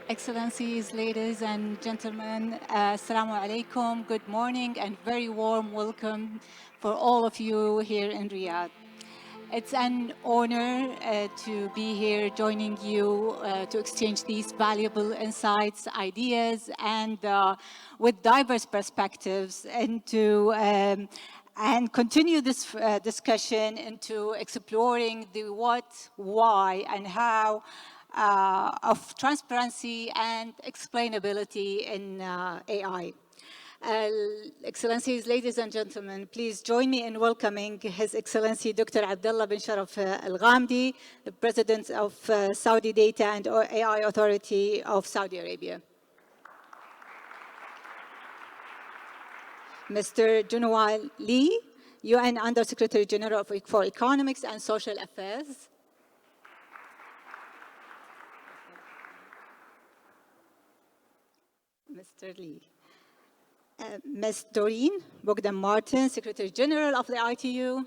Excellencies, ladies and gentlemen, Assalamu alaikum, good morning and very warm welcome for all of you here in Riyadh. It's an honor to be here joining you to exchange these valuable insights, ideas, and with diverse perspectives and continue this discussion into exploring the what, why, and how of transparency and explainability in AI. Excellencies, ladies and gentlemen, please join me in welcoming His Excellency Dr. Abdullah bin Sharaf Al Ghamdi, the President of Saudi Data and AI Authority of Saudi Arabia. Mr. Junwal Lee, UN Under Secretary General for Economics and Social Affairs. Mr. Lee. Ms. Doreen Bogdan Martin, Secretary General of the ITU.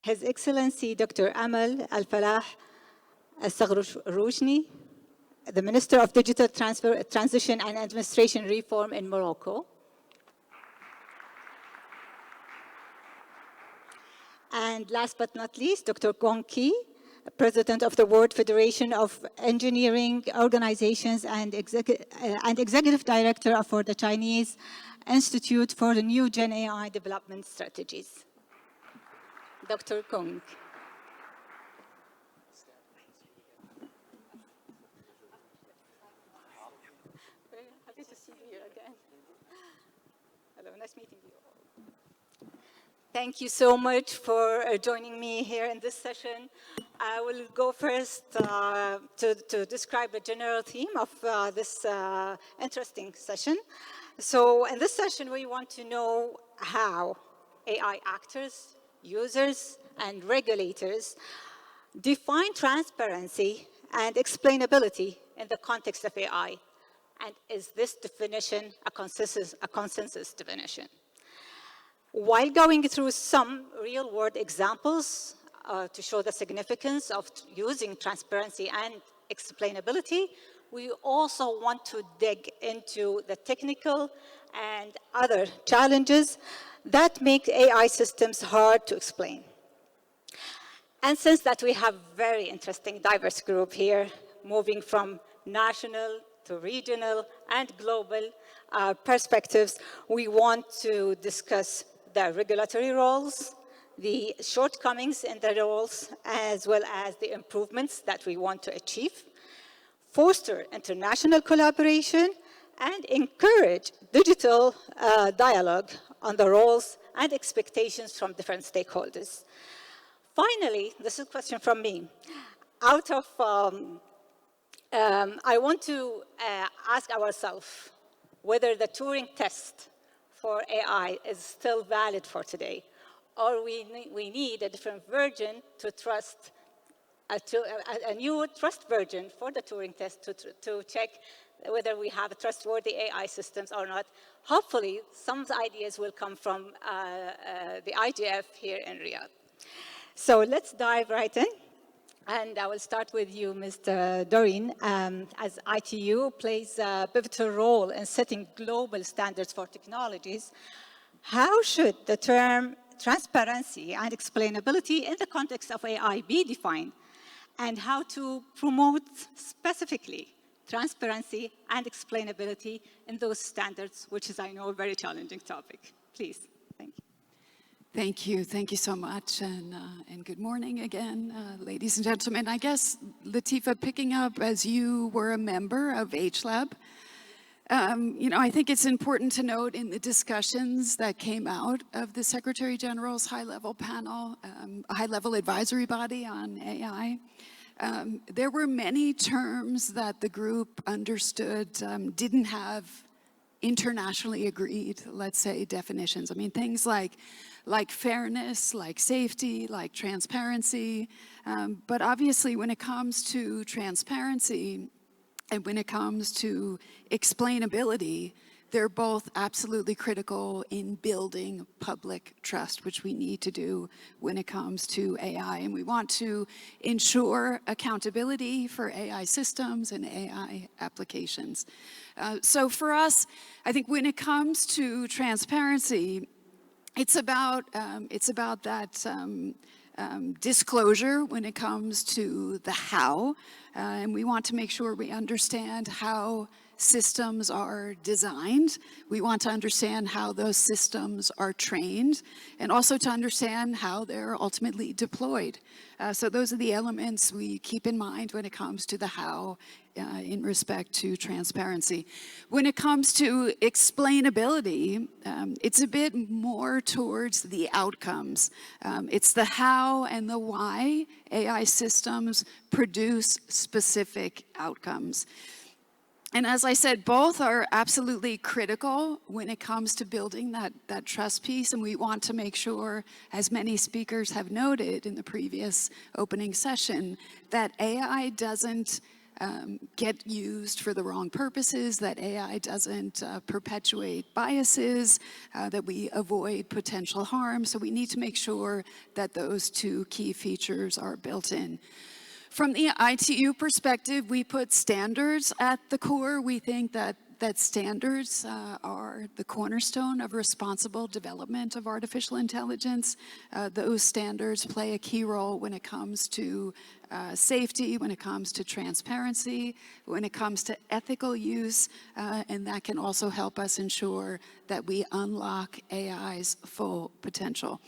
His Excellency Dr. Amal Al-Falah Al-Saghroushni, the Minister of Digital Transition and Administration Reform in Morocco. And last but not least, Dr. Gong Qi, President of the World Federation of Engineering Organizations and Executive Director for the Chinese Institute for the New Gen AI Development Strategies. Dr. Gong. Very happy to see you here again. Hello, nice meeting you. Thank you so much for joining me here in this session. I will go first to describe the general theme of this interesting session. So in this session, we want to know how AI actors, users, and regulators define transparency and explainability in the context of AI. And is this definition a consensus definition? While going through some real-world examples to show the significance of using transparency and explainability, we also want to dig into the technical and other challenges that make AI systems hard to explain. And since that we have very interesting diverse group here, moving from national to regional and global perspectives, we want to discuss the regulatory roles, the shortcomings in the roles, as well as the improvements that we want to achieve, foster international collaboration, and encourage digital dialogue on the roles and expectations from different stakeholders. Finally, this is a question from me. I want to ask ourselves whether the Turing test for AI is still valid for today, or we need a different version to trust, a new trust version for the Turing test to check whether we have trustworthy AI systems or not. Hopefully, some ideas will come from the IGF here in Riyadh. So let's dive right in. And I will start with you, Mr. Doreen, as ITU plays a pivotal role in setting global standards for technologies. How should the term transparency and explainability in the context of AI be defined? And how to promote specifically transparency and explainability in those standards, which is, I know, a very challenging topic. Please, thank you. Thank you so much, and good morning again, ladies and gentlemen. I guess, Latifa, picking up as you were a member of HLAB, I think it's important to note in the discussions that came out of the Secretary General's high-level panel, high-level advisory body on AI, there were many terms that the group understood didn't have internationally agreed, let's say, definitions. I mean, things like fairness, like safety, like transparency. But obviously, when it comes to transparency and when it comes to explainability, they're both absolutely critical in building public trust, which we need to do when it comes to AI. And we want to ensure accountability for AI systems and AI applications. So for us, I think when it comes to transparency, it's about that disclosure when it comes to the how, and we want to make sure we understand how systems are designed. We want to understand how those systems are trained, and also to understand how they're ultimately deployed. So those are the elements we keep in mind when it comes to the how in respect to transparency. When it comes to explainability, it's a bit more towards the outcomes. It's the how and the why AI systems produce specific outcomes. And as I said, both are absolutely critical when it comes to building that trust piece. And we want to make sure, as many speakers have noted in the previous opening session, that AI doesn't get used for the wrong purposes, that AI doesn't perpetuate biases, that we avoid potential harm. So we need to make sure that those two key features are built in. From the ITU perspective, we put standards at the core. We think that standards are the cornerstone of responsible development of artificial intelligence. Those standards play a key role when it comes to safety, when it comes to transparency, when it comes to ethical use, and that can also help us ensure that we unlock AI's full potential.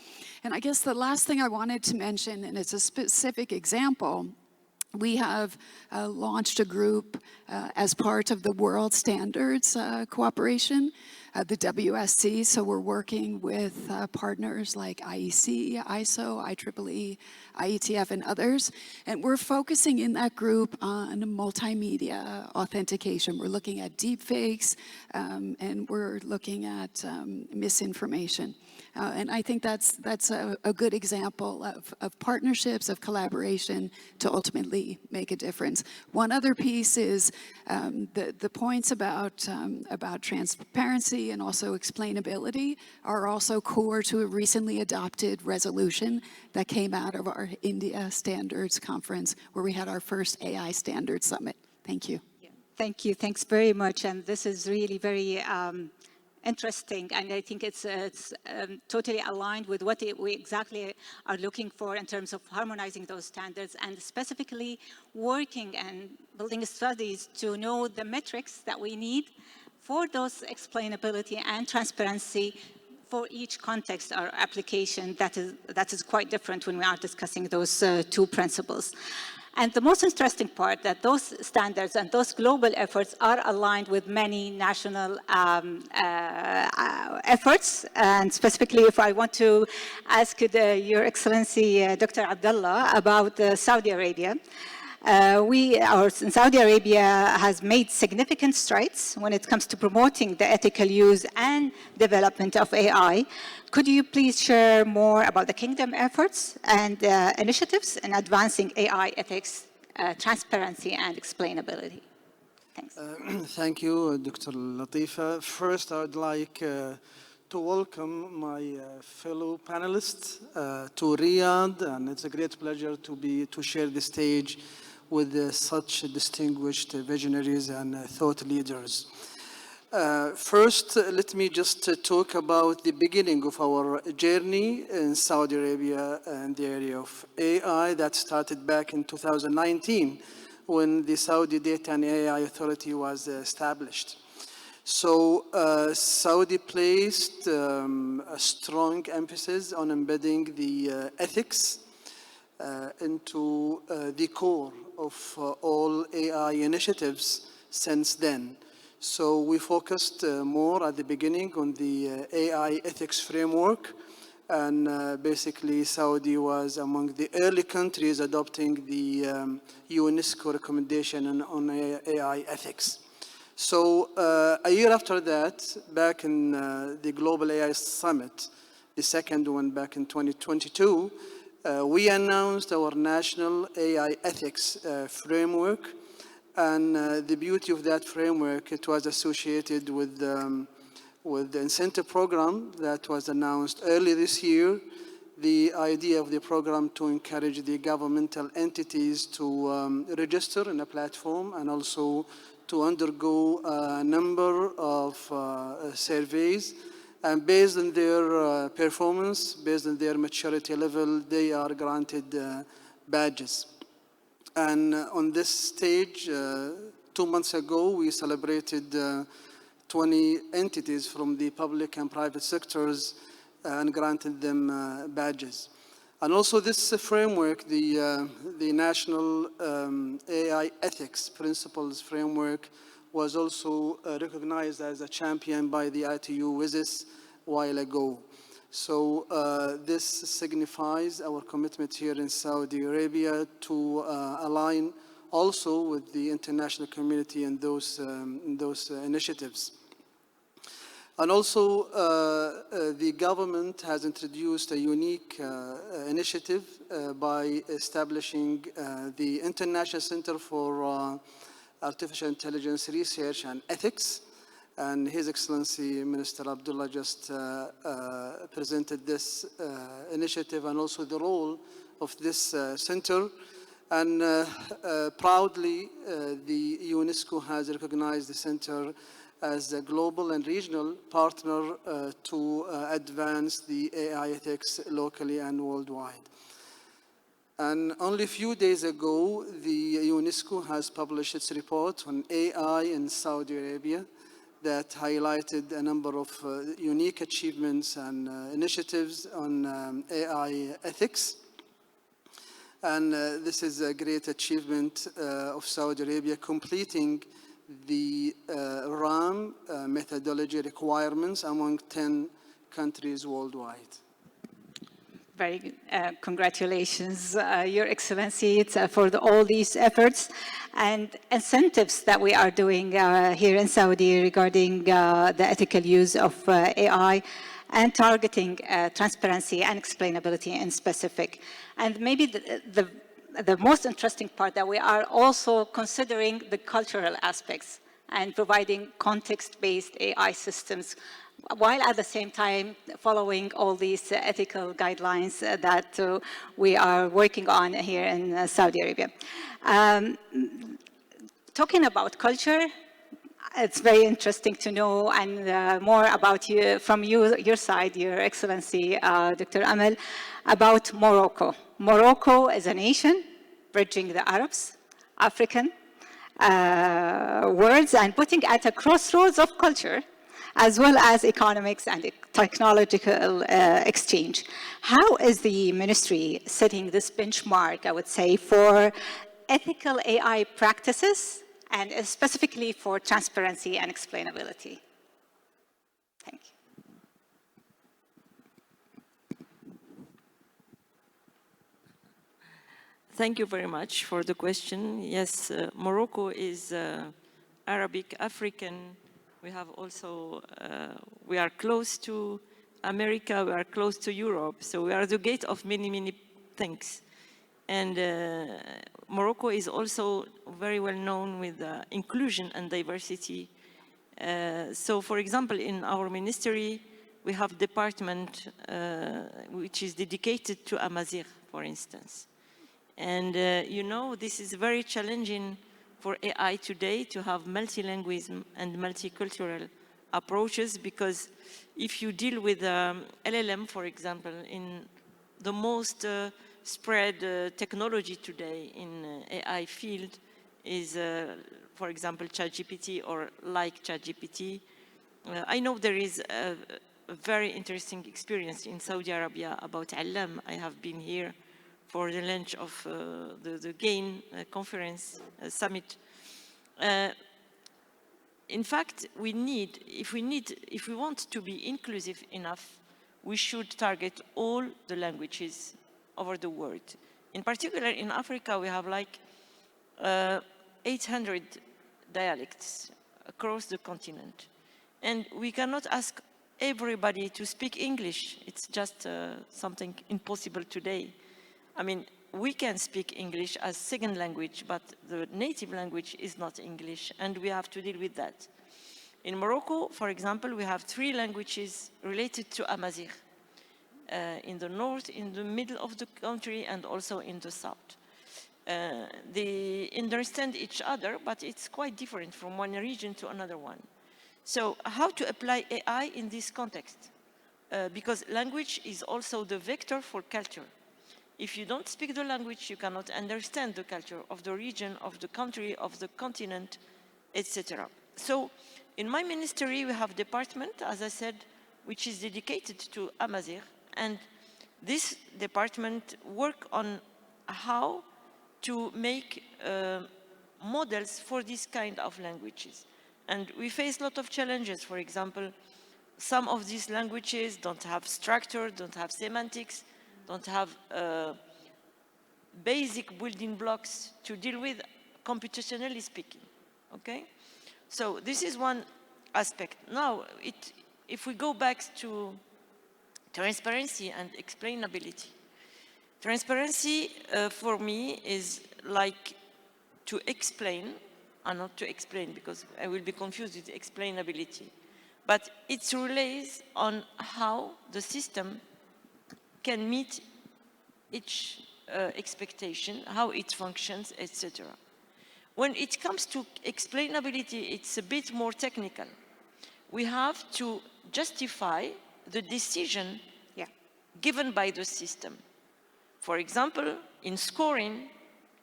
And I guess the last thing I wanted to mention, and it's a specific example, we have launched a group as part of the World Standards Cooperation, the WSC. So we're working with partners like IEC, ISO, IEEE, IETF, and others. And we're focusing in that group on multimedia authentication. We're looking at deepfakes, and we're looking at misinformation. And I think that's a good example of partnerships, of collaboration to ultimately make a difference. One other piece is the points about transparency and also explainability are also core to a recently adopted resolution that came out of our India Standards Conference, where we had our first AI Standards Summit. Thank you. Yeah. Thank you. Thanks very much. And this is really very interesting, and I think it's totally aligned with what we exactly are looking for in terms of harmonizing those standards and specifically working and building studies to know the metrics that we need for those explainability and transparency for each context or application that is quite different when we are discussing those two principles. And the most interesting part that those standards and those global efforts are aligned with many national efforts. And specifically, if I want to ask Your Excellency, Dr. Abdullah, about Saudi Arabia. Saudi Arabia has made significant strides when it comes to promoting the ethical use and development of AI. Could you please share more about the Kingdom efforts and initiatives in advancing AI ethics, transparency, and explainability? Thanks. Thank you, Dr. Latifa. First, I would like to welcome my fellow panelists to Riyadh, and it's a great pleasure to share the stage with such distinguished visionaries and thought leaders. First, let me just talk about the beginning of our journey in Saudi Arabia and the area of AI that started back in 2019 when the Saudi Data and AI Authority was established. So Saudi placed a strong emphasis on embedding the ethics into the core of all AI initiatives since then. So we focused more at the beginning on the AI ethics framework, and basically Saudi was among the early countries adopting the UNESCO recommendation on AI ethics. So a year after that, back in the Global AI Summit, the second one back in 2022, we announced our national AI ethics framework, And the beauty of that framework, it was associated with the incentive program that was announced early this year. The idea of the program to encourage the governmental entities to register in a platform and also to undergo a number of surveys. And based on their performance, based on their maturity level, they are granted badges. And on this stage, 2 months ago, we celebrated 20 entities from the public and private sectors and granted them badges. And also this framework, the National AI Ethics Principles Framework, was also recognized as a champion by the ITU WISIS a while ago. So this signifies our commitment here in Saudi Arabia to align also with the international community in those initiatives. And also, the government has introduced a unique initiative by establishing the International Center for Artificial Intelligence Research and Ethics. And His Excellency Minister Abdullah just presented this initiative and also the role of this center. And proudly, the UNESCO has recognized the center as a global and regional partner to advance the AI ethics locally and worldwide. And only a few days ago, the UNESCO has published its report on AI in Saudi Arabia that highlighted a number of unique achievements and initiatives on AI ethics. And this is a great achievement of Saudi Arabia, completing the RAM methodology requirements among 10 countries worldwide. Very good. Congratulations, Your Excellency, for all these efforts and incentives that we are doing here in Saudi regarding the ethical use of AI and targeting transparency and explainability in specific. And maybe the most interesting part that we are also considering the cultural aspects and providing context-based AI systems, while at the same time following all these ethical guidelines that we are working on here in Saudi Arabia. Talking about culture, it's very interesting to know and more about you from your side, Your Excellency, Dr. Amal, about Morocco. Morocco is a nation bridging the Arabs, African worlds, and putting at a crossroads of culture, as well as economics and technological exchange. How is the ministry setting this benchmark, I would say, for ethical AI practices and specifically for transparency and explainability? Thank you. Thank you very much for the question. Yes, Morocco is Arabic, African. We have also, we are close to America, we are close to Europe, so we are the gate of many, many things. And Morocco is also very well known with inclusion and diversity. So for example, in our ministry, we have a department which is dedicated to Amazigh, for instance. And you know, this is very challenging for AI today to have multilingualism and multicultural approaches, because if you deal with LLM, for example, in the most spread technology today in AI field is, for example, ChatGPT or like ChatGPT. I know there is a very interesting experience in Saudi Arabia about Allam. I have been here for the launch of the GAIN conference summit. In fact, if we want to be inclusive enough, we should target all the languages over the world. In particular, in Africa, we have like 800 dialects across the continent. And we cannot ask everybody to speak English. It's just something impossible today. I mean, we can speak English as second language, but the native language is not English, and we have to deal with that. In Morocco, for example, we have 3 languages related to Amazigh, in the north, in the middle of the country, and also in the south. They understand each other, but it's quite different from one region to another one. So how to apply AI in this context? Because language is also the vector for culture. If you don't speak the language, you cannot understand the culture of the region, of the country, of the continent, etc. So in my ministry, we have a department, as I said, which is dedicated to Amazigh, and this department work on how to make models for this kind of languages. And we face a lot of challenges. For example, some of these languages don't have structure, don't have semantics, don't have basic building blocks to deal with computationally speaking, okay? So this is one aspect. Now, if we go back to transparency and explainability. Transparency for me is like to explain, and not to explain because I will be confused with explainability, but it relates on how the system can meet each expectation, how it functions, etc. When it comes to explainability, it's a bit more technical. We have to justify the decision given by the system. For example, in scoring,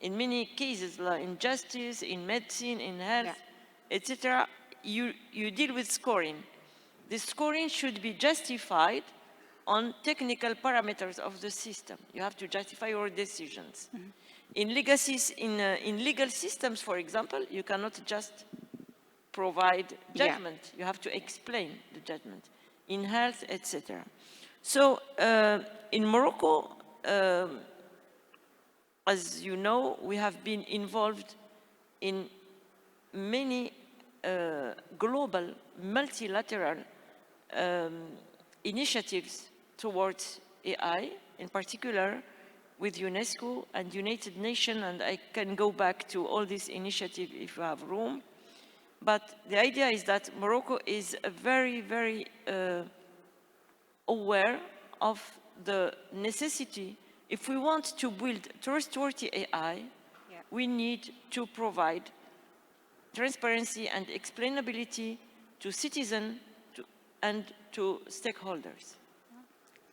in many cases, like in justice, in medicine, in health, etc., you deal with scoring. The scoring should be justified on technical parameters of the system. You have to justify your decisions. Mm-hmm. In legal systems, for example, you cannot just provide judgment. You have to explain the judgment. In health, etc. So in Morocco, as you know, we have been involved in many global, multilateral initiatives towards AI, in particular with UNESCO and United Nations, and I can go back to all these initiatives if you have room. But the idea is that Morocco is very, very aware of the necessity. If we want to build trustworthy AI, we need to provide transparency and explainability to citizens and to stakeholders.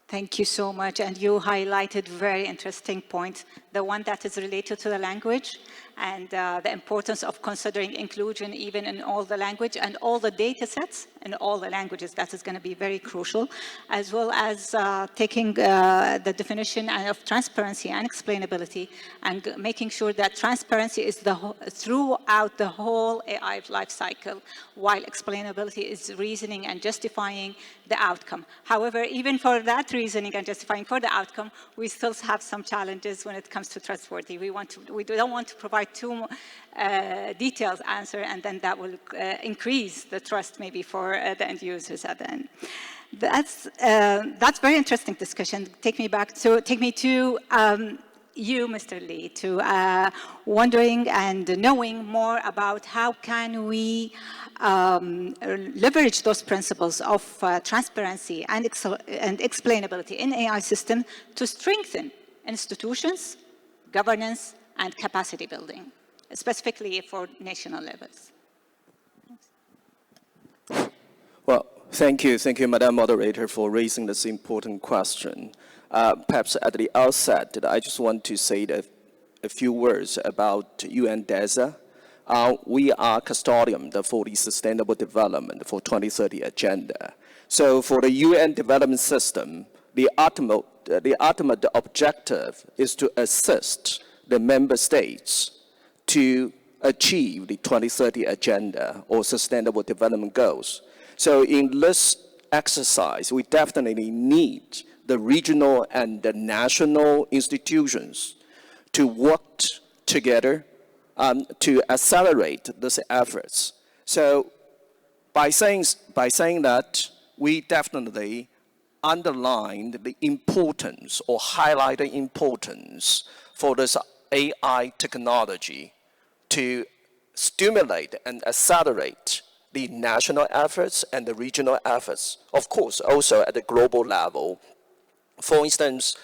Thank you so much. And you highlighted very interesting points. The one that is related to the language and the importance of considering inclusion even in all the language and all the data sets in all the languages. That is going to be very crucial, as well as taking the definition of transparency and explainability and making sure that transparency is throughout the whole AI life cycle, while explainability is reasoning and justifying the outcome. However, even for that reasoning and justifying for the outcome, we still have some challenges when it comes to trustworthy. We don't want to provide too detailed answer, and then that will increase the trust maybe for the end users at the end. That's very interesting discussion. Take me to you, Mr. Lee, to wondering and knowing more about how can we leverage those principles of transparency and explainability in AI system to strengthen institutions, governance, and capacity building, specifically for national levels. Well, thank you, Madam Moderator, for raising this important question. Perhaps at the outset, I just want to say a few words about UN DESA. We are custodian for the Sustainable Development for 2030 agenda. So for the UN development system, the ultimate objective is to assist the member states to achieve the 2030 agenda or Sustainable Development Goals. So in this exercise, we definitely need the regional and the national institutions to work together to accelerate these efforts. So by saying that, we definitely underlined the importance or highlight the importance for this AI technology to stimulate and accelerate the national efforts and the regional efforts, of course, also at the global level. For instance,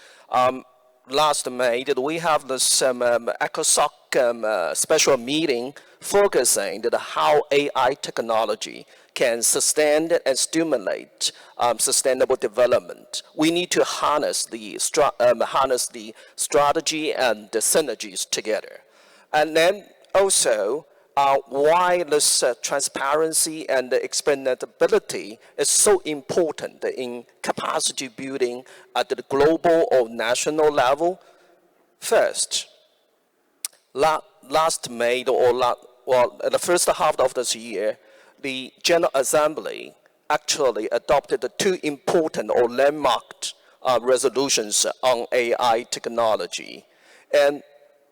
last May, we have this ECOSOC special meeting focusing on how AI technology can sustain and stimulate sustainable development. We need to harness the strategy and the synergies together. And then also, why this transparency and the explainability is so important in capacity building at the global or national level. First, last May the first half of this year, the General Assembly actually adopted the two important or landmarked resolutions on AI technology. And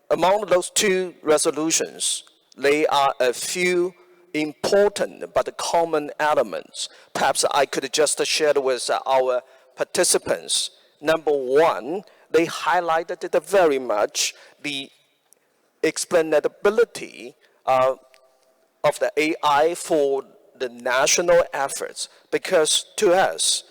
among those two resolutions, there are a few important but common elements. Perhaps I could just share with our participants. Number one, they highlighted very much the explainability of the AI for the national efforts, because to us,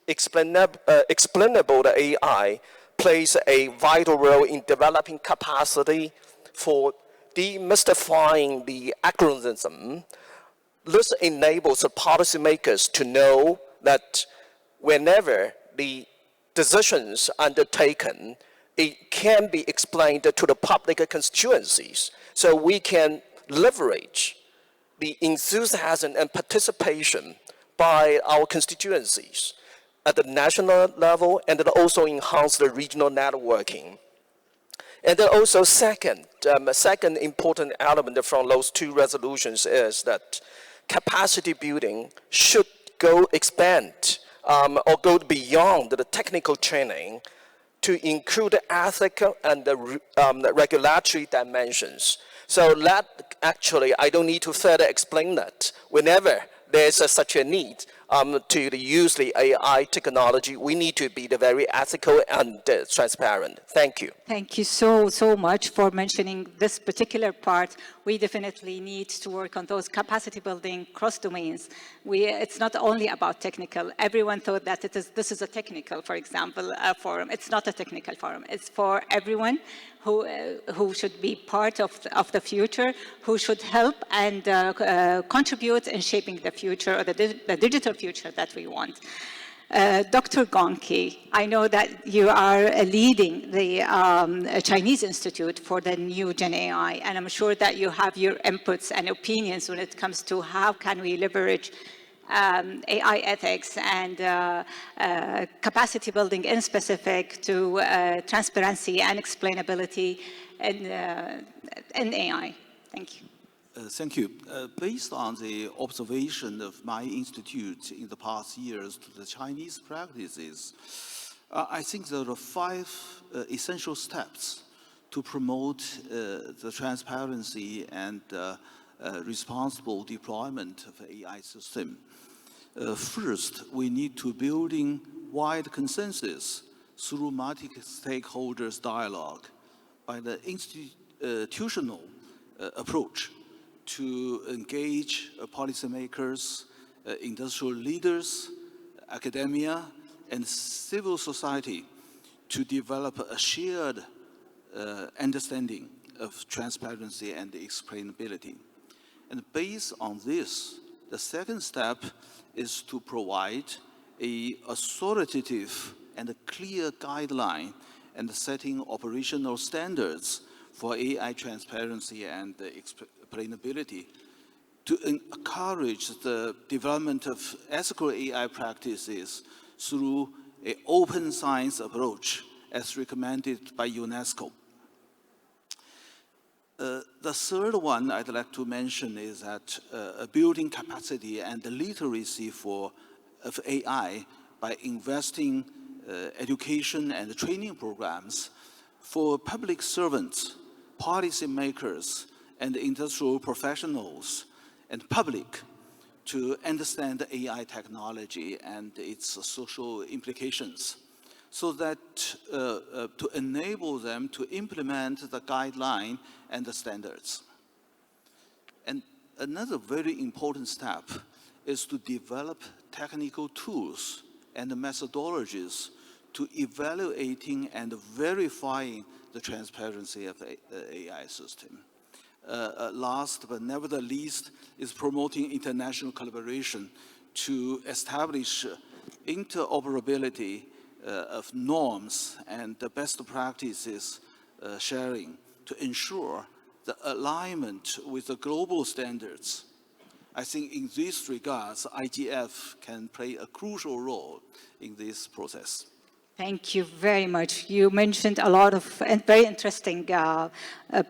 explainable AI plays a vital role in developing capacity for demystifying the acronymism. This enables the policymakers to know that whenever the decisions undertaken, it can be explained to the public constituencies, so we can leverage the enthusiasm and participation by our constituencies at the national level, and then also enhance the regional networking. And then also second important element from those two resolutions is that capacity building should expand or go beyond the technical training to include the ethical and the regulatory dimensions. So that actually, I don't need to further explain that. Whenever there's such a need to use the AI technology, we need to be very ethical and transparent. Thank you. Thank you so much for mentioning this particular part. We definitely need to work on those capacity building cross domains. It's not only about technical. Everyone thought that this is a technical, for example, forum. It's not a technical forum. It's for everyone who should be part of the future, who should help and contribute in shaping the future, or the digital future that we want. Dr. Gonki, I know that you are leading the Chinese Institute for the new Gen AI, and I'm sure that you have your inputs and opinions when it comes to how can we leverage AI ethics and capacity building in specific to transparency and explainability in AI. Thank you. Thank you. Based on the observation of my institute in the past years to the Chinese practices, I think there are 5 essential steps to promote the transparency and responsible deployment of AI system. First, we need to building wide consensus through multi-stakeholders dialogue by the institutional approach to engage policymakers, industrial leaders, academia, and civil society to develop a shared understanding of transparency and explainability. And based on this, the second step is to provide an authoritative and a clear guideline and setting operational standards for AI transparency and explainability to encourage the development of ethical AI practices through an open science approach as recommended by UNESCO. The third one I'd like to mention is that building capacity and the literacy of AI by investing education and training programs for public servants, policymakers, and industrial professionals and public to understand AI technology and its social implications. so that to enable them to implement the guideline and the standards. And another very important step is to develop technical tools and methodologies to evaluating and verifying the transparency of the AI system. Last but never the least is promoting international collaboration to establish interoperability of norms and the best practices sharing to ensure the alignment with the global standards. I think in these regards, IGF can play a crucial role in this process. Thank you very much. You mentioned a lot of very interesting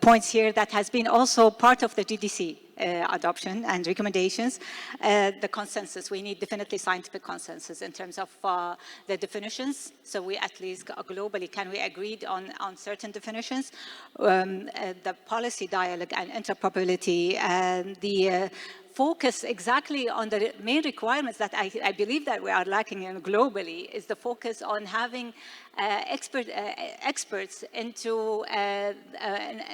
points here that has been also part of the GDC adoption and recommendations. The consensus, we need definitely scientific consensus in terms of the definitions. So we at least globally, can we agree on certain definitions? The policy dialogue and interoperability and the focus exactly on the main requirements that I believe that we are lacking in globally is the focus on having experts into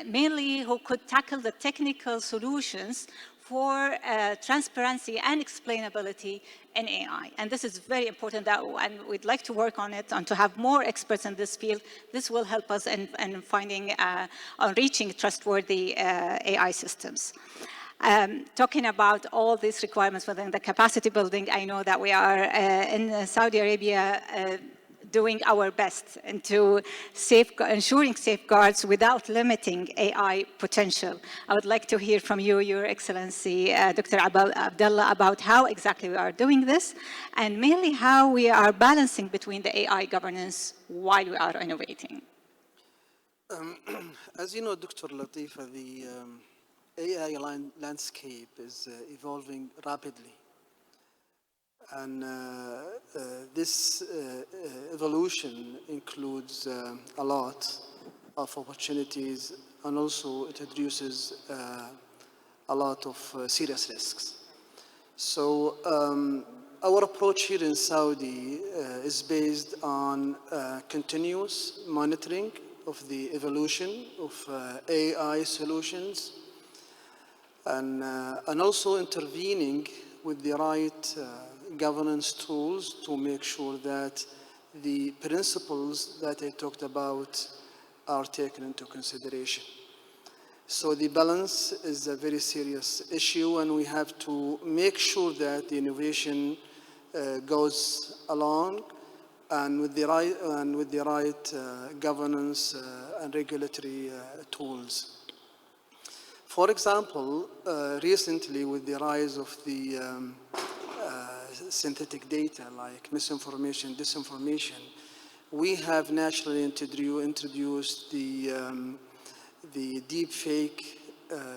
mainly who could tackle the technical solutions for transparency and explainability in AI. And this is very important, and we'd like to work on it and to have more experts in this field. This will help us in finding, on reaching trustworthy AI systems. Talking about all these requirements within the capacity building, I know that we are in Saudi Arabia doing our best into ensuring safeguards without limiting AI potential. I would like to hear from you, Your Excellency, Dr. Abdullah, about how exactly we are doing this, and mainly how we are balancing between the AI governance while we are innovating. As you know, Dr. Latifa, the AI landscape is evolving rapidly. And this evolution includes a lot of opportunities, and also it introduces a lot of serious risks. So our approach here in Saudi is based on continuous monitoring of the evolution of AI solutions, and also intervening with the right governance tools to make sure that the principles that I talked about are taken into consideration. So the balance is a very serious issue, and we have to make sure that the innovation goes along and with the right governance and regulatory tools. For example, recently with the rise of the synthetic data like misinformation, disinformation, we have naturally introduced the deepfake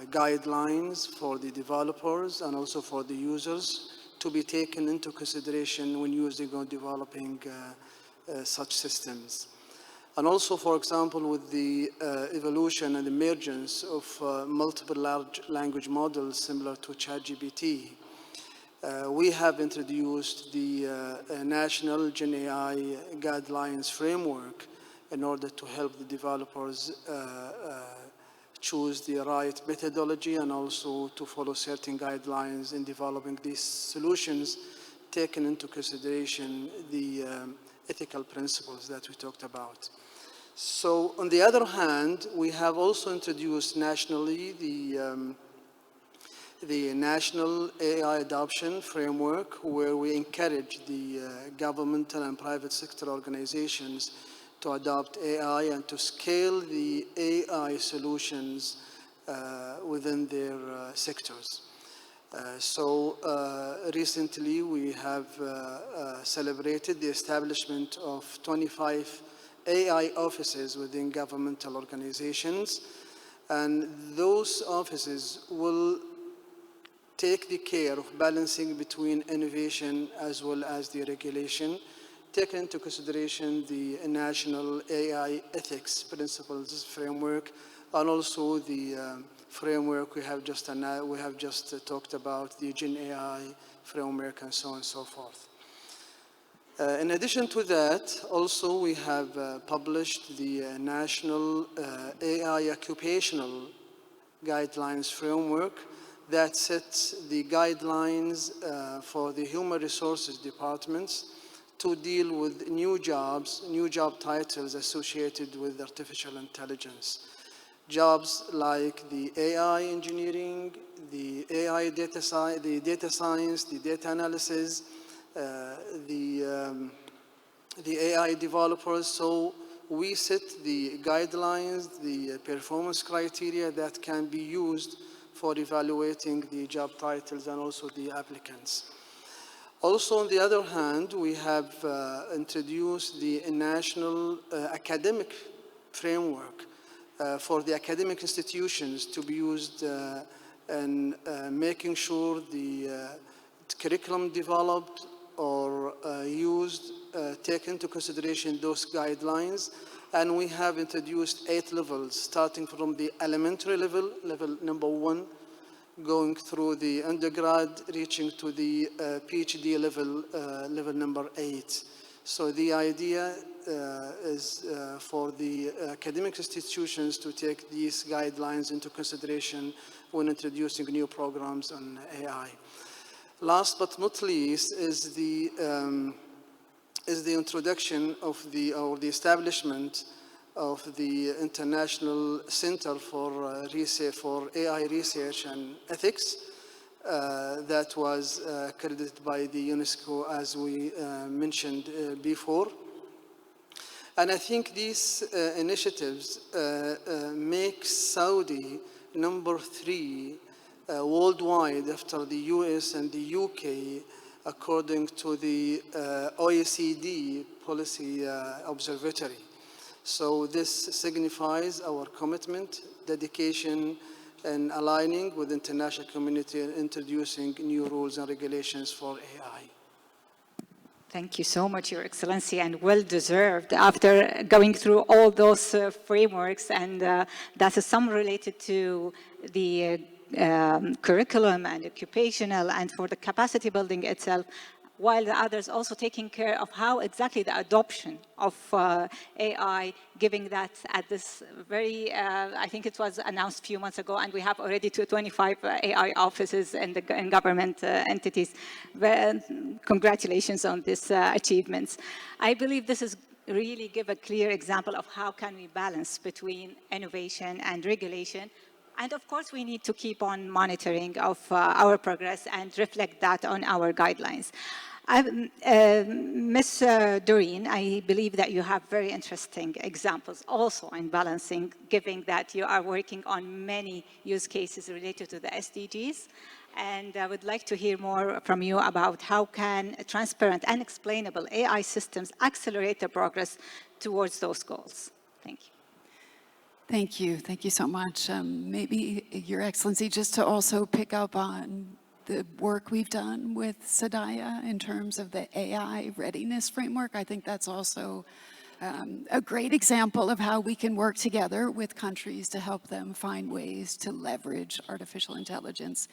guidelines for the developers and also for the users to be taken into consideration when using or developing such systems. And also, for example, with the evolution and emergence of multiple large language models similar to ChatGPT, we have introduced the National Gen AI Guidelines Framework in order to help the developers choose the right methodology and also to follow certain guidelines in developing these solutions, taking into consideration the ethical principles that we talked about. So on the other hand, we have also introduced nationally the National AI Adoption Framework, where we encourage the governmental and private sector organizations to adopt AI and to scale the AI solutions within their sectors. Recently we have celebrated the establishment of 25 AI offices within governmental organizations, and those offices will take the care of balancing between innovation as well as the regulation, taking into consideration the National AI Ethics Principles Framework, and also the framework we have just talked about, the Gen AI framework, and so on and so forth. In addition to that, also we have published the National AI Occupational Guidelines Framework that sets the guidelines for the human resources departments to deal with new job titles associated with artificial intelligence. Jobs like the AI engineering, the AI data science, the data analysis, the AI developers. So we set the guidelines, the performance criteria that can be used for evaluating the job titles and also the applicants. Also, on the other hand, we have introduced the national academic framework for the academic institutions to be used in making sure the curriculum developed or used take into consideration those guidelines. And we have introduced 8 levels, starting from the elementary level, level number 1, going through the undergrad, reaching to the PhD level, level number 8. So the idea is for the academic institutions to take these guidelines into consideration when introducing new programs on AI. Last but not least is the introduction of or the establishment of the International Center for AI Research and Ethics that was accredited by the UNESCO, as we mentioned before. And I think these initiatives make Saudi number 3 worldwide after the US and the UK, according to the OECD Policy Observatory. So this signifies our commitment, dedication, and aligning with the international community and introducing new rules and regulations for AI. Thank you so much, Your Excellency, and well deserved after going through all those frameworks, and that is some related to the curriculum and occupational and for the capacity building itself, while the others also taking care of how exactly the adoption of AI, giving that at this very, I think it was announced a few months ago, and we have already 25 AI offices in government entities. Well, congratulations on these achievements. I believe this is really give a clear example of how can we balance between innovation and regulation. And of course, we need to keep on monitoring of our progress and reflect that on our guidelines. Ms. Doreen, I believe that you have very interesting examples also in balancing, given that you are working on many use cases related to the SDGs. And I would like to hear more from you about how can transparent and explainable AI systems accelerate the progress towards those goals. Thank you. Thank you so much. Maybe, Your Excellency, just to also pick up on the work we've done with Sadaya in terms of the AI readiness framework. I think that's also a great example of how we can work together with countries to help them find ways to leverage artificial intelligence.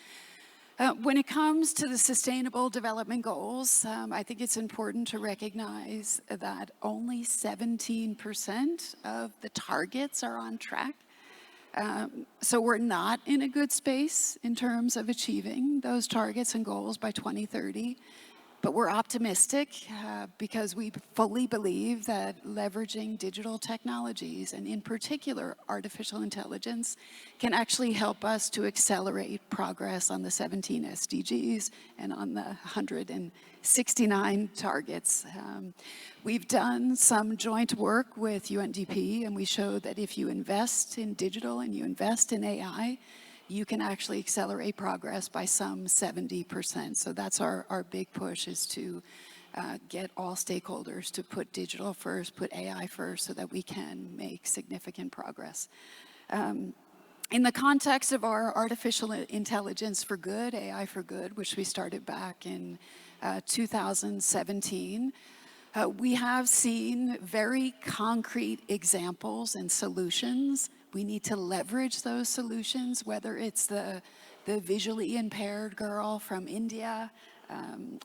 When it comes to the Sustainable Development Goals, I think it's important to recognize that only 17% of the targets are on track. So we're not in a good space in terms of achieving those targets and goals by 2030. But we're optimistic because we fully believe that leveraging digital technologies, and in particular artificial intelligence, can actually help us to accelerate progress on the 17 SDGs and on the 169 targets. We've done some joint work with UNDP, and we showed that if you invest in digital and you invest in AI, you can actually accelerate progress by some 70%. So that's our big push, is to get all stakeholders to put digital first, put AI first, so that we can make significant progress. In the context of our Artificial Intelligence for Good, AI for Good, which we started back in 2017, we have seen very concrete examples and solutions. We need to leverage those solutions, whether it's the visually impaired girl from India,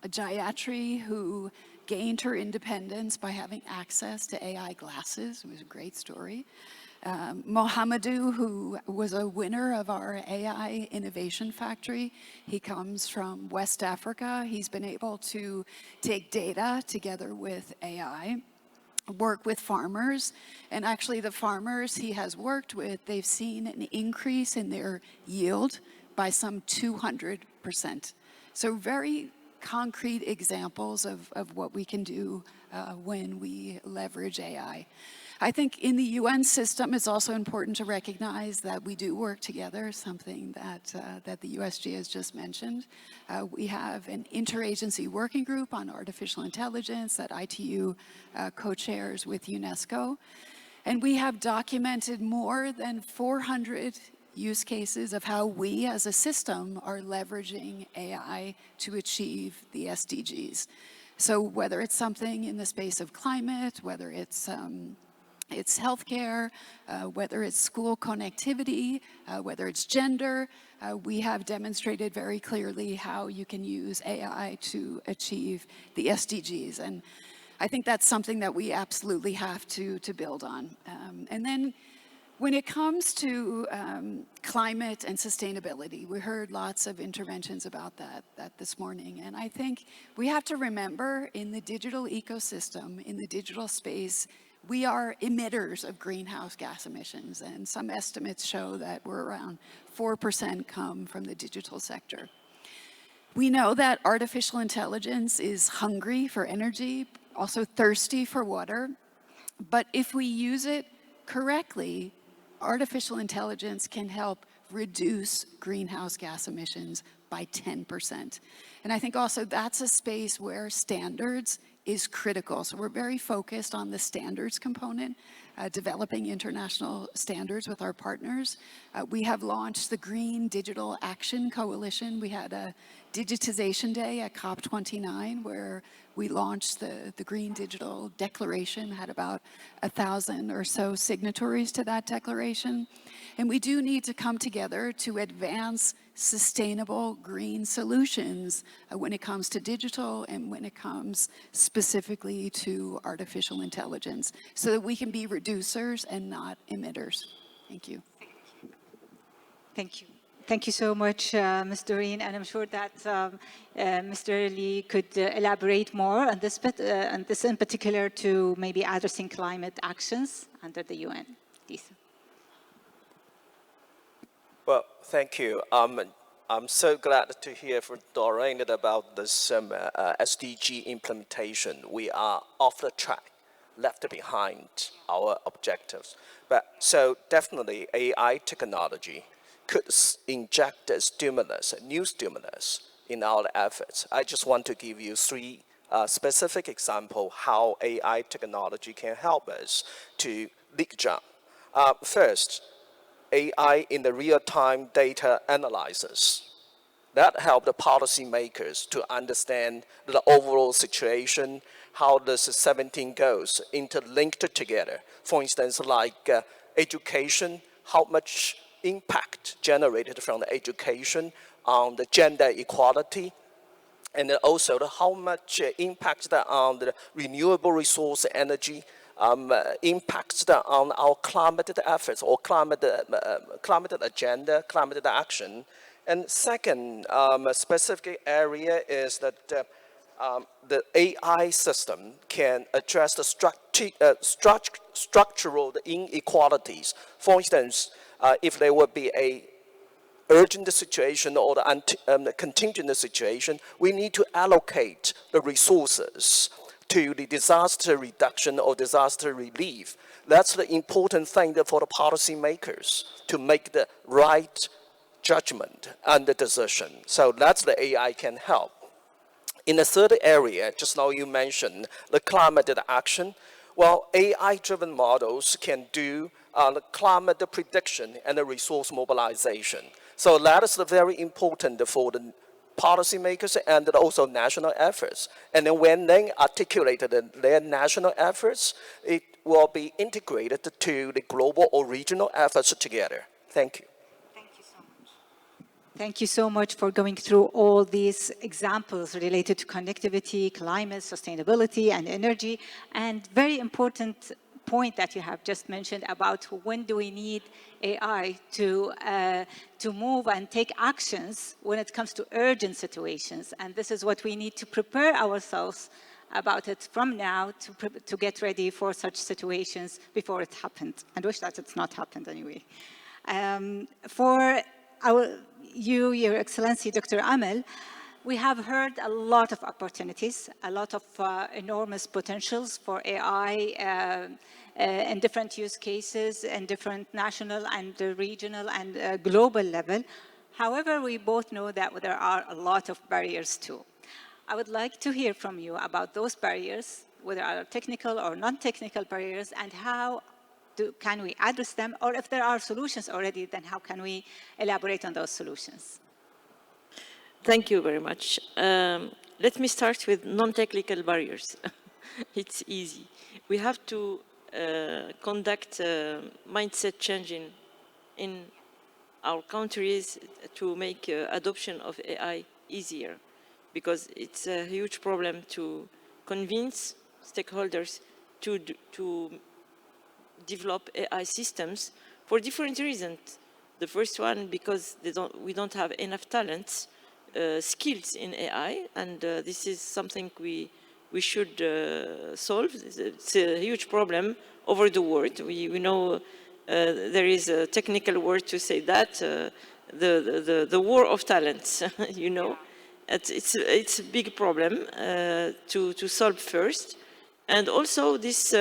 Jayatri, who gained her independence by having access to AI glasses. It was a great story. Mohamedou, who was a winner of our AI Innovation Factory, he comes from West Africa. He's been able to take data together with AI, work with farmers, and actually the farmers he has worked with, they've seen an increase in their yield by some 200%. So very concrete examples of what we can do when we leverage AI. I think in the UN system, it's also important to recognize that we do work together, something that the USG has just mentioned. We have an interagency working group on artificial intelligence that ITU co-chairs with UNESCO. And we have documented more than 400 use cases of how we as a system are leveraging AI to achieve the SDGs. So whether it's something in the space of climate, whether it's healthcare, whether it's school connectivity, whether it's gender, we have demonstrated very clearly how you can use AI to achieve the SDGs. And I think that's something that we absolutely have to build on. And then when it comes to climate and sustainability, we heard lots of interventions about that this morning. And I think we have to remember in the digital ecosystem, in the digital space, we are emitters of greenhouse gas emissions, and some estimates show that we're around 4% come from the digital sector. We know that artificial intelligence is hungry for energy, also thirsty for water, but if we use it correctly, artificial intelligence can help reduce greenhouse gas emissions by 10%. And I think also that's a space where standards is critical. So we're very focused on the standards component, developing international standards with our partners. We have launched the Green Digital Action Coalition. We had a digitization day at COP29 where we launched the Green Digital Declaration, had about 1,000 or so signatories to that declaration. And we do need to come together to advance sustainable green solutions when it comes to digital and when it comes specifically to artificial intelligence so that we can be reducers and not emitters. Thank you. Thank you. Thank you so much, Ms. Doreen, and I'm sure that Mr. Lee could elaborate more on this in particular to maybe addressing climate actions under the UN. Please. Well, thank you. I'm so glad to hear from Doreen about this SDG implementation. We are off the track, left behind our objectives. But so definitely AI technology could inject a stimulus, a new stimulus in our efforts. I just want to give you three specific examples how AI technology can help us to lead jump. First, AI in the real-time data analysis. That helped the policymakers to understand the overall situation, how the 17 goals interlinked together. For instance, like education, how much impact generated from the education on the gender equality, and then also how much impact on the renewable resource energy, impacts on our climate efforts or climate agenda, climate action. And second, a specific area is that the AI system can address the structural inequalities. For instance, if there would be a urgent situation or the contingent situation, we need to allocate the resources to the disaster reduction or disaster relief. That's the important thing for the policymakers to make the right judgment and the decision. So that's the AI can help. In the third area, just now you mentioned the climate action. Well, AI-driven models can do the climate prediction and the resource mobilization. So that is very important for the policymakers and also national efforts. And then when they articulate their national efforts, it will be integrated to the global or regional efforts together. Thank you. Thank you so much. Thank you so much for going through all these examples related to connectivity, climate, sustainability, and energy, and very important point that you have just mentioned about when do we need AI to move and take actions when it comes to urgent situations. And this is what we need to prepare ourselves about it from now to get ready for such situations before it happened. And wish that it's not happened anyway. For Your Excellency, Dr. Amal, we have heard a lot of opportunities, a lot of enormous potentials for AI in different use cases and different national and regional and global level. However, we both know that there are a lot of barriers too. I would like to hear from you about those barriers, whether are technical or non-technical barriers, and how can we address them, or if there are solutions already, then how can we elaborate on those solutions? Thank you very much. Let me start with non-technical barriers. It's easy. We have to conduct mindset changing in our countries to make adoption of AI easier, because it's a huge problem to convince stakeholders to develop AI systems for different reasons. The first one, because we don't have enough talents, skills in AI, and this is something we should solve. It's a huge problem over the world. We know there is a technical word to say that, the war of talents, you know. It's a big problem to solve first. And also this,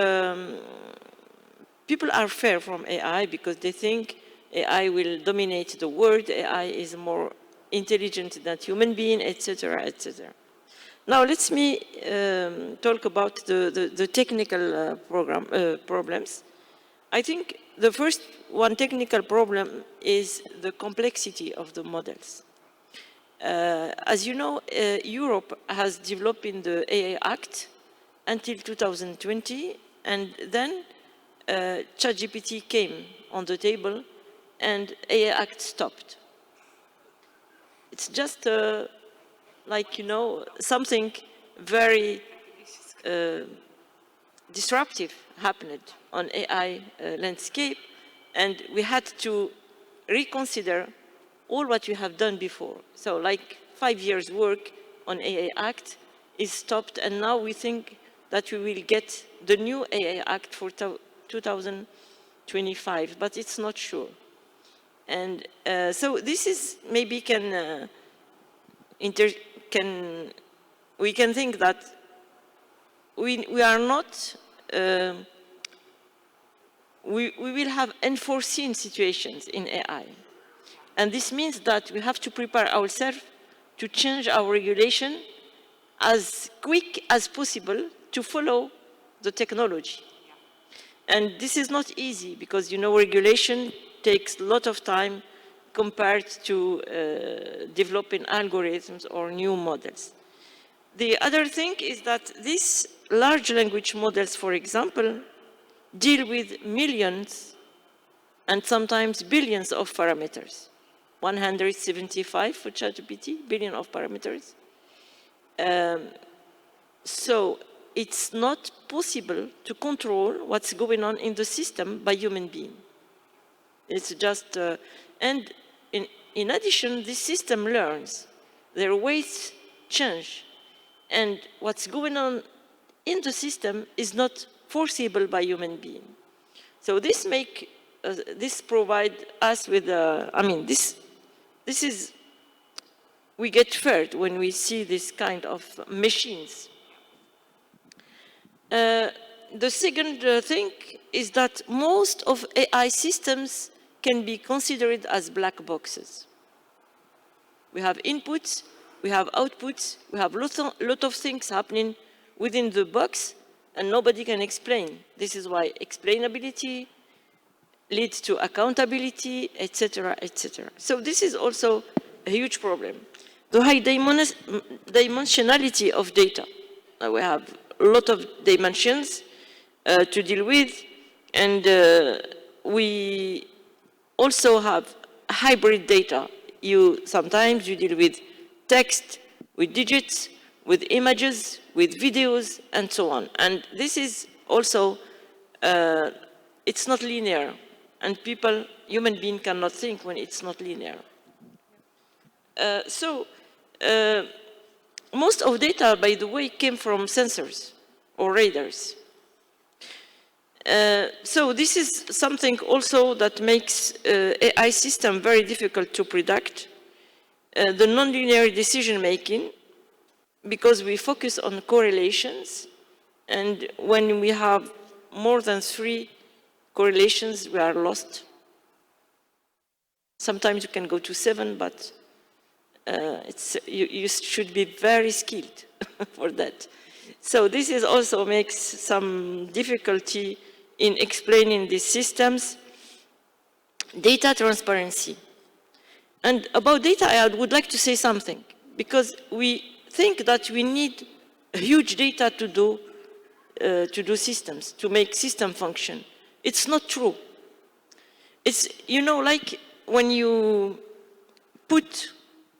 people are fear from AI because they think AI will dominate the world, AI is more intelligent than human being, etc., etc. Now let me talk about the technical problems. I think the first one technical problem is the complexity of the models. As you know, Europe has developed in the AI Act until 2020, and then ChatGPT came on the table and AI Act stopped. It's just like, you know, something very disruptive happened on AI landscape, and we had to reconsider all what we have done before. So like 5 years work on AI Act is stopped, and now we think that we will get the new AI Act for 2025, but it's not sure. And so this is maybe we can think that we are not, we will have unforeseen situations in AI. And this means that we have to prepare ourselves to change our regulation as quick as possible to follow the technology. And this is not easy because, you know, regulation takes a lot of time compared to developing algorithms or new models. The other thing is that these large language models, for example, deal with millions and sometimes billions of parameters. 175 for ChatGPT, billion of parameters. So it's not possible to control what's going on in the system by human being. It's just, and in addition, this system learns, their weights change, and what's going on in the system is not foreseeable by human being. So this provide us with, this is, we get feared when we see this kind of machines. The second thing is that most of AI systems can be considered as black boxes. We have inputs, we have outputs, we have lot of things happening within the box, and nobody can explain. This is why explainability leads to accountability, etc., etc. So this is also a huge problem. The high dimensionality of data. We have a lot of dimensions to deal with, and we also have hybrid data. Sometimes you deal with text, with digits, with images, with videos, and so on. And this is also, it's not linear. And human beings cannot think when it's not linear. Most of data, by the way, came from sensors or radars. So this is something also that makes AI system very difficult to predict. The nonlinear decision making, because we focus on correlations, and when we have more than 3 correlations, we are lost. Sometimes you can go to 7, but you should be very skilled for that. So this is also makes some difficulty in explaining these systems. Data transparency. And about data, I would like to say something, because we think that we need huge data to do systems, to make system function. It's not true. It's, you know, like when you put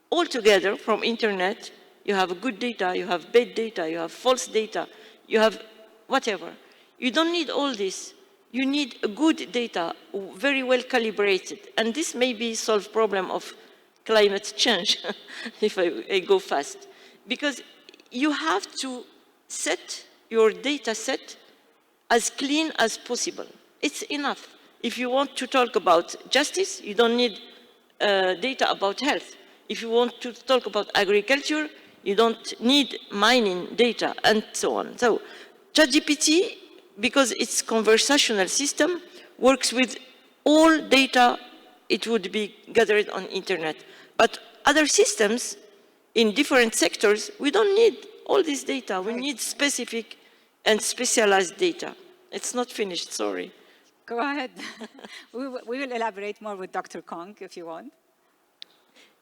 all together from internet, you have good data, you have bad data, you have false data, you have whatever. You don't need all this. You need good data, very well calibrated. And this maybe solve problem of climate change, if I go fast. Because you have to set your data set as clean as possible. It's enough. If you want to talk about justice, you don't need data about health. If you want to talk about agriculture, you don't need mining data, and so on. So ChatGPT, because it's conversational system, works with all data it would be gathered on internet. But other systems in different sectors, we don't need all this data. We need specific and specialized data. It's not finished, sorry. Go ahead. we will elaborate more with Dr. Kong if you want.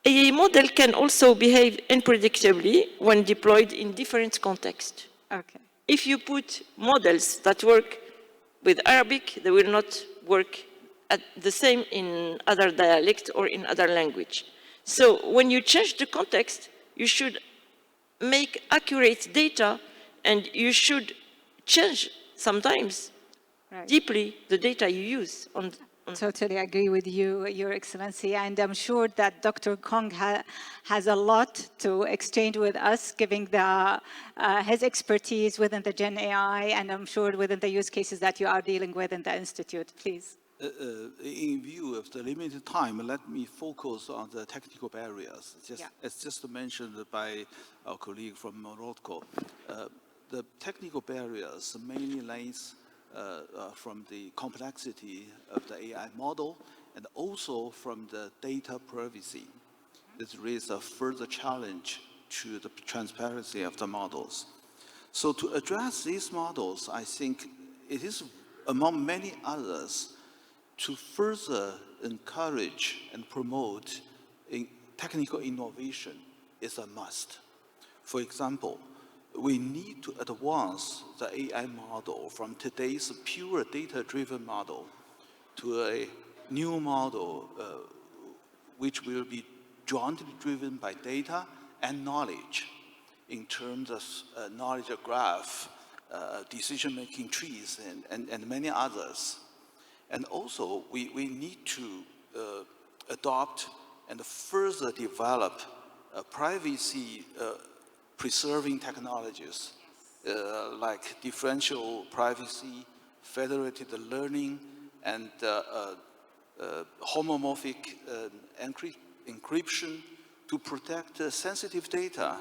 A model can also behave unpredictably when deployed in different contexts. Okay. If you put models that work with Arabic, they will not work at the same in other dialects or in other language. So when you change the context, you should make accurate data, and you should change sometimes deeply the data you use. Totally agree with you, Your Excellency, and I'm sure that Dr. Kong has a lot to exchange with us, giving his expertise within the Gen AI, and I'm sure within the use cases that you are dealing with in the Institute. Please. In view of the limited time, let me focus on the technical barriers. As just mentioned by our colleague from Morocco, the technical barriers mainly lies from the complexity of the AI model and also from the data privacy. This raises a further challenge to the transparency of the models. So to address these models, I think it is, among many others, to further encourage and promote technical innovation is a must. For example, we need to advance the AI model from today's pure data-driven model to a new model which will be jointly driven by data and knowledge in terms of knowledge graph, decision-making trees, and many others. And also, we need to adopt and further develop privacy preserving technologies like differential privacy, federated learning, and homomorphic encryption to protect sensitive data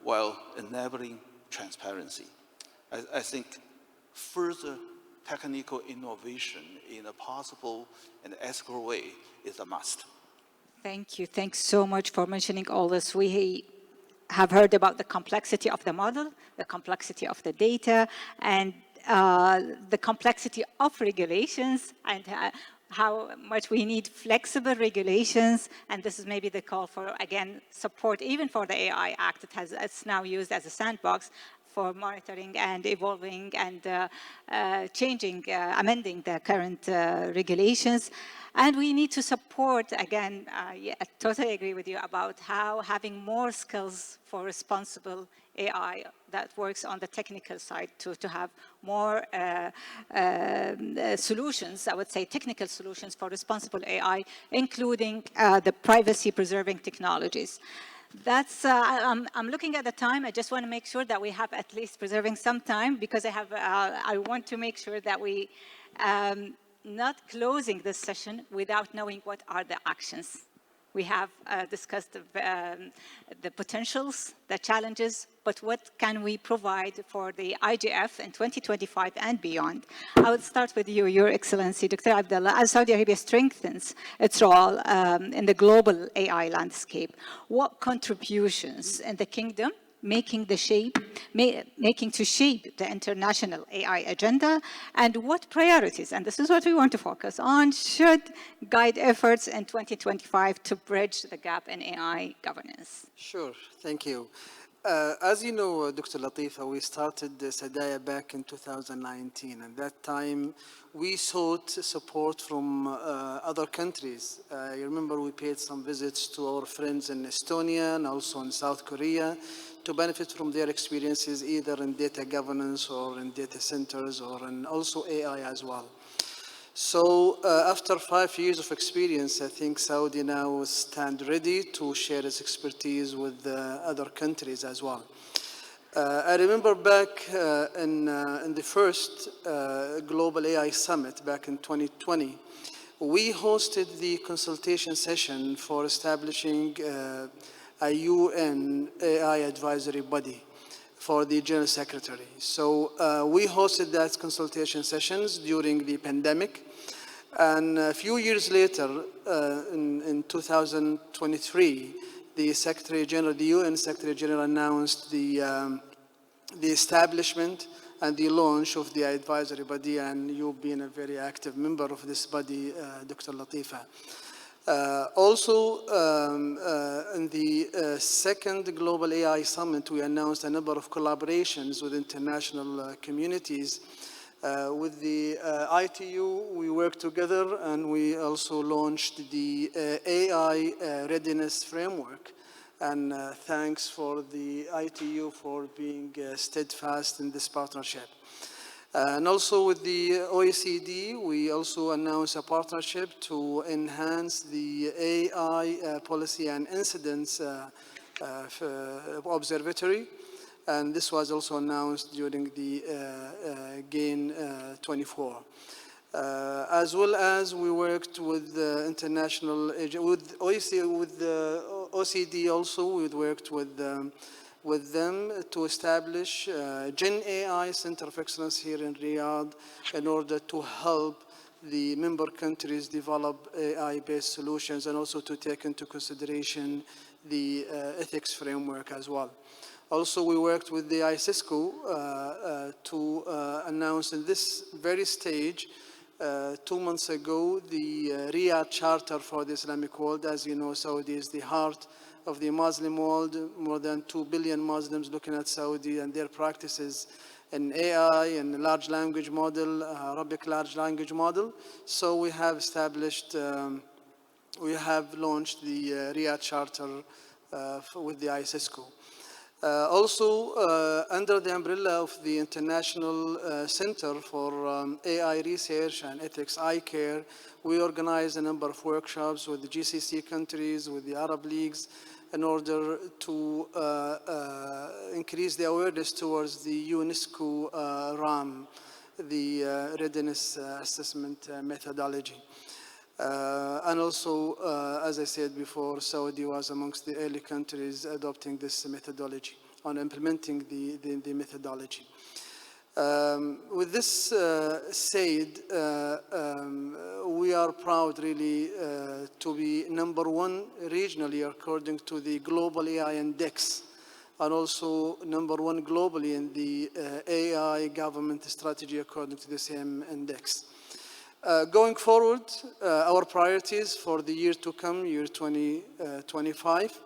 while enabling transparency. I think further technical innovation in a possible and ethical way is a must. Thank you. Thanks so much for mentioning all this. We have heard about the complexity of the model, the complexity of the data, and the complexity of regulations, and how much we need flexible regulations. And this is maybe the call for, again, support even for the AI Act. It's now used as a sandbox for monitoring and evolving and changing, amending the current regulations. And we need to support, again, yeah, I totally agree with you about how having more skills for responsible AI that works on the technical side to have more solutions, I would say technical solutions for responsible AI, including the privacy preserving technologies. That's, I'm looking at the time. I just want to make sure that we have at least preserving some time because I want to make sure that we not closing this session without knowing what are the actions. We have discussed the potentials, the challenges, but what can we provide for the IGF in 2025 and beyond? I would start with you, Your Excellency, Dr. Abdullah. As Saudi Arabia strengthens its role in the global AI landscape, what contributions in the kingdom making to shape the international AI agenda, and what priorities, and this is what we want to focus on, should guide efforts in 2025 to bridge the gap in AI governance? Sure, thank you. As you know, Dr. Latifa, we started Sadaya back in 2019. At that time, we sought support from other countries. You remember we paid some visits to our friends in Estonia and also in South Korea to benefit from their experiences either in data governance or in data centers or in also AI as well. So after 5 years of experience, I think Saudi now stand ready to share its expertise with other countries as well. I remember back in the first Global AI Summit back in 2020, we hosted the consultation session for establishing a UN AI advisory body for the General Secretary. So we hosted that consultation sessions during the pandemic. And a few years later, in 2023, the Secretary General, the UN Secretary General announced the establishment and the launch of the advisory body, and you've been a very active member of this body, Dr. Latifa. Also, in the second Global AI Summit, we announced a number of collaborations with international communities. With the ITU, we worked together, and we also launched the AI Readiness Framework. And thanks for the ITU for being steadfast in this partnership. And also with the OECD, we also announced a partnership to enhance the AI policy and incidents observatory. And this was also announced during the GAIN 24. As well as we worked with the international, with OECD also, we worked with them to establish Gen AI Center of Excellence here in Riyadh in order to help the member countries develop AI-based solutions and also to take into consideration the ethics framework as well. Also, we worked with the ICISCO to announce in this very stage 2 months ago the Riyadh Charter for the Islamic world. As you know, Saudi is the heart of the Muslim world, more than 2 billion Muslims looking at Saudi and their practices in AI and large language model, Arabic large language model. So we have established, we have launched the Riyadh Charter with the ICISCO. Also, under the umbrella of the International Center for AI Research and Ethics, ICARE, we organized a number of workshops with the GCC countries, with the Arab Leagues, in order to increase the awareness towards the UNESCO RAM, the Readiness Assessment Methodology. And also, as I said before, Saudi was amongst the early countries adopting this methodology, on implementing the methodology. With this said, we are proud really to be #1 regionally according to the Global AI Index, and also #1 globally in the AI government strategy according to the same index. Going forward, our priorities for the year to come, year 2025,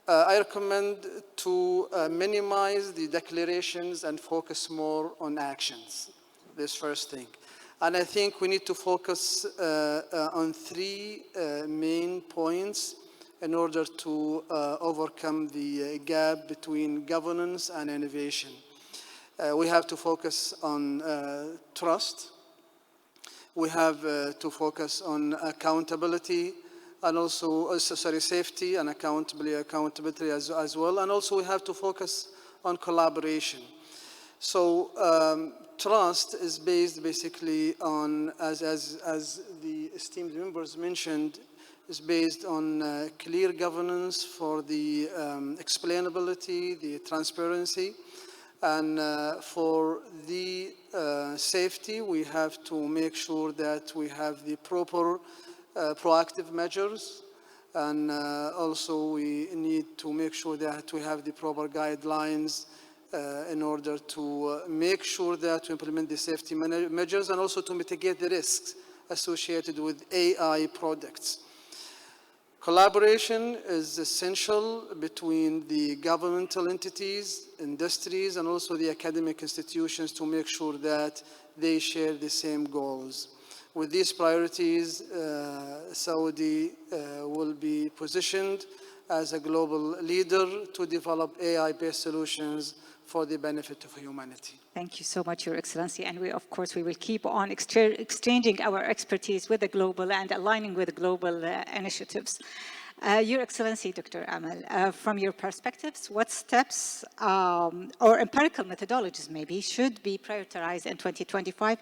I recommend to minimize the declarations and focus more on actions, this first thing. And I think we need to focus on three main points in order to overcome the gap between governance and innovation. We have to focus on trust. We have to focus on accountability and also, safety and accountability as well. And also we have to focus on collaboration. So trust is based basically on, as the esteemed members mentioned, is based on clear governance for the explainability, the transparency. And for the safety, we have to make sure that we have the proper proactive measures. And also we need to make sure that we have the proper guidelines in order to make sure that we implement the safety measures and also to mitigate the risks associated with AI products. Collaboration is essential between the governmental entities, industries, and also the academic institutions to make sure that they share the same goals. With these priorities, Saudi will be positioned as a global leader to develop AI-based solutions for the benefit of humanity. Thank you so much, Your Excellency. And we, of course, we will keep on exchanging our expertise with the global and aligning with global initiatives. Your Excellency, Dr. Amal, from your perspectives, what steps or empirical methodologies maybe should be prioritized in 2025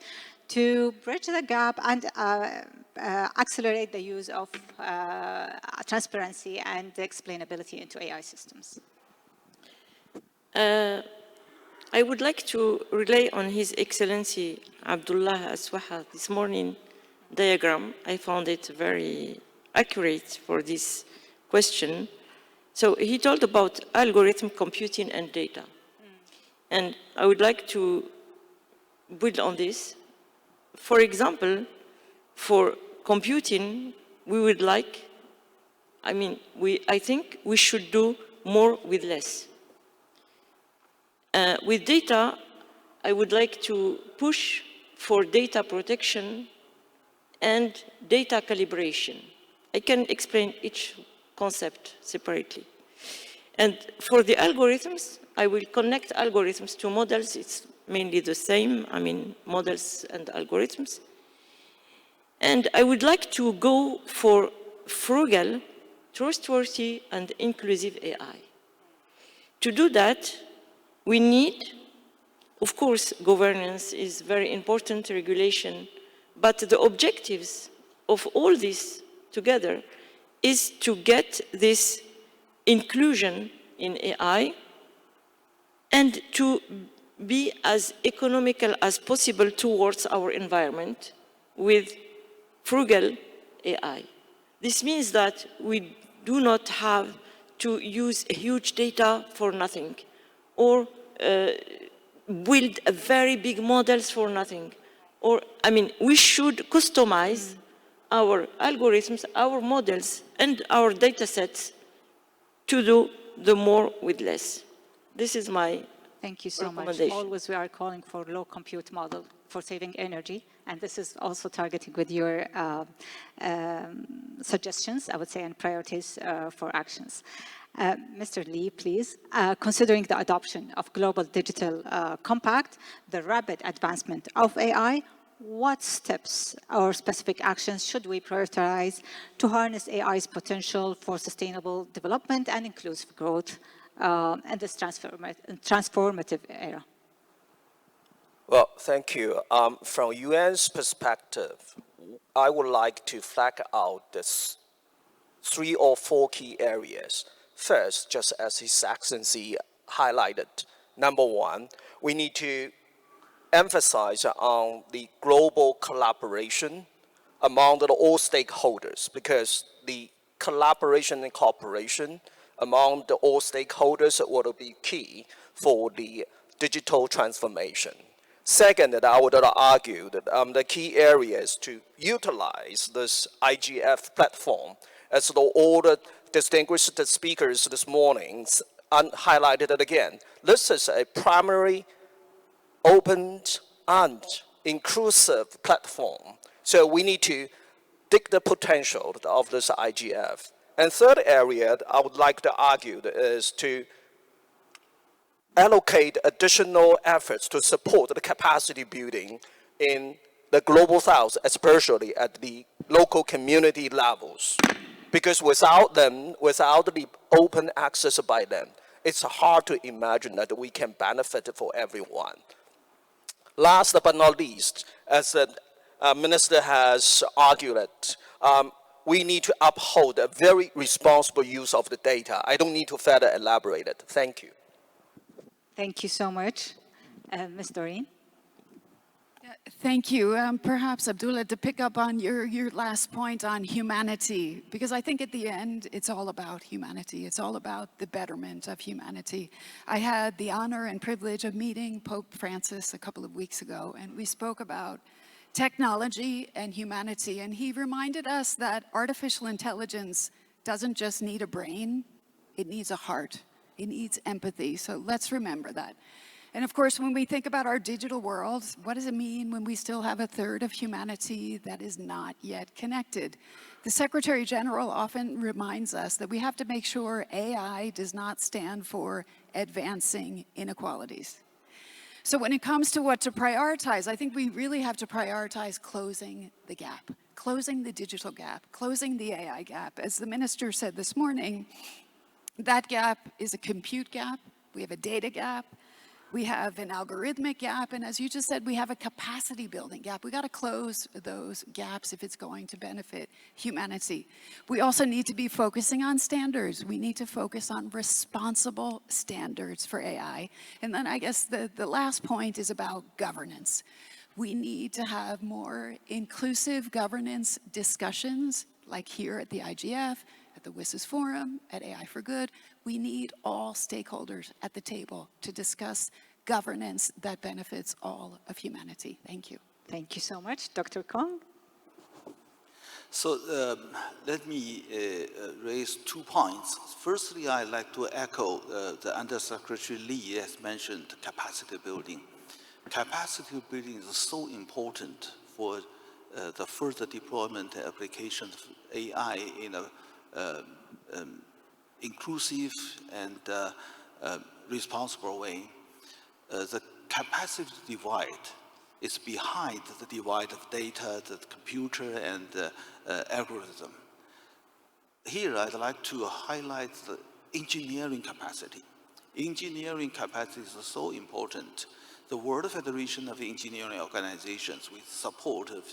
to bridge the gap and accelerate the use of transparency and explainability into AI systems? I would like to relay on His Excellency Abdullah Aswaha this morning diagram. I found it very accurate for this question. So he told about algorithm computing and data. And I would like to build on this. For example, for computing, we would like, I think we should do more with less. With data, I would like to push for data protection and data calibration. I can explain each concept separately. And for the algorithms, I will connect algorithms to models. It's mainly the same, models and algorithms. And I would like to go for frugal, trustworthy, and inclusive AI. To do that, we need, of course, governance is very important, regulation, but the objectives of all this together is to get this inclusion in AI and to be as economical as possible towards our environment with frugal AI. This means that we do not have to use huge data for nothing, or build very big models for nothing. We should customize our algorithms, our models, and our data sets to do the more with less. This is my Thank you so much. recommendation. Always we are calling for low compute model for saving energy, and this is also targeting with your suggestions, I would say, and priorities for actions. Mr. Lee, please. Considering the adoption of Global Digital Compact, the rapid advancement of AI, what steps or specific actions should we prioritize to harness AI's potential for sustainable development and inclusive growth in this transformative era? Well, thank you. From UN's perspective, I would like to flag out this 3 or 4 key areas. First, just as His Excellency highlighted, number 1, we need to emphasize on the global collaboration among all stakeholders, because the collaboration and cooperation among all stakeholders will be key for the digital transformation. Second, that I would argue that the key areas to utilize this IGF platform as the order distinguished speakers this morning highlighted it again. This is a primary, open, and inclusive platform. So we need to dig the potential of this IGF. And third area I would like to argue is to allocate additional efforts to support the capacity building in the global south, especially at the local community levels. Because without them, without the open access by them, it's hard to imagine that we can benefit for everyone. Last but not least, as the Minister has argued, we need to uphold a very responsible use of the data. I don't need to further elaborate it. Thank you. Thank you so much. Ms. Doreen? Thank you. Perhaps, Abdullah, to pick up on your last point on humanity, because I think at the end, it's all about humanity. It's all about the betterment of humanity. I had the honor and privilege of meeting Pope Francis a couple of weeks ago, and we spoke about technology and humanity, and he reminded us that artificial intelligence doesn't just need a brain, it needs a heart. It needs empathy, so let's remember that. And of course, when we think about our digital world, what does it mean when we still have a third of humanity that is not yet connected? The Secretary General often reminds us that we have to make sure AI does not stand for advancing inequalities. So when it comes to what to prioritize, I think we really have to prioritize closing the gap, closing the digital gap, closing the AI gap. As the Minister said this morning, that gap is a compute gap, we have a data gap, we have an algorithmic gap, and as you just said, we have a capacity building gap. We got to close those gaps if it's going to benefit humanity. We also need to be focusing on standards. We need to focus on responsible standards for AI. And then I guess the last point is about governance. We need to have more inclusive governance discussions, like here at the IGF, at the WSIS Forum, at AI for Good. We need all stakeholders at the table to discuss governance that benefits all of humanity. Thank you. Thank you so much. Dr. Kong? So let me raise 2 points. Firstly, I'd like to echo the Undersecretary Lee has mentioned capacity building. Capacity building is so important for the further deployment and application of AI in a inclusive and responsible way. The capacity divide is behind the divide of data, the computer, and algorithm. Here, I'd like to highlight the engineering capacity. Engineering capacity is so important. The World Federation of Engineering Organizations, with support of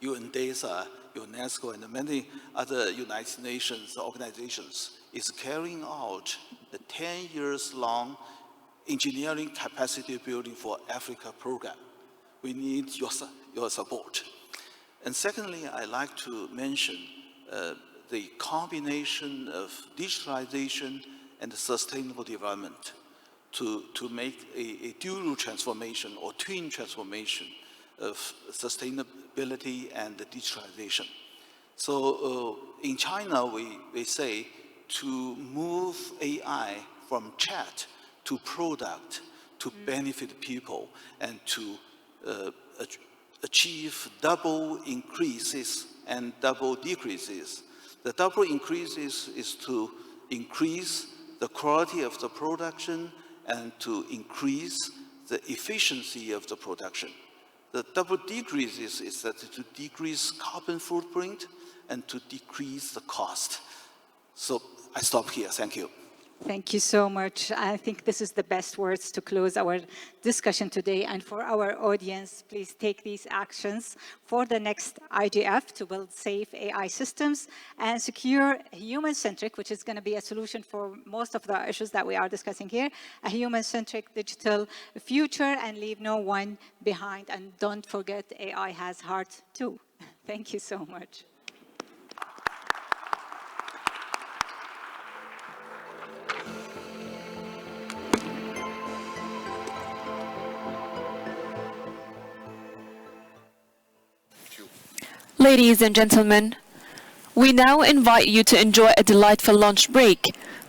UNDESA, UNESCO, and many other United Nations organizations, is carrying out a 10 years long engineering capacity building for Africa program. We need your support. And secondly, I'd like to mention the combination of digitalization and sustainable development to make a dual transformation or twin transformation of sustainability and digitalization. So in China, we say to move AI from chat to product to benefit people and to achieve double increases and double decreases. The double increases is to increase the quality of the production and to increase the efficiency of the production. The double decreases is that to decrease carbon footprint and to decrease the cost. So I stop here. Thank you. Thank you so much. I think this is the best words to close our discussion today. And for our audience, please take these actions for the next IGF to build safe AI systems and secure human-centric, which is going to be a solution for most of the issues that we are discussing here, a human-centric digital future, and leave no one behind. And don't forget, AI has heart too. Thank you so much. Ladies and gentlemen, We now invite you to enjoy a delightful lunch break.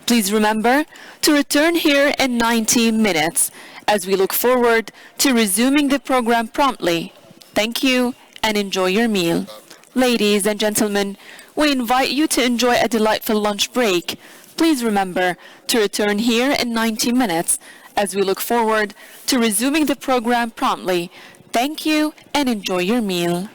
Please remember to return here in 90 minutes as we look forward to resuming the program promptly. Thank you and enjoy your meal. Ladies and gentlemen, we invite you to enjoy a delightful lunch break. Please remember to return here in 90 minutes as we look forward to resuming the program promptly. Thank you and enjoy your meal.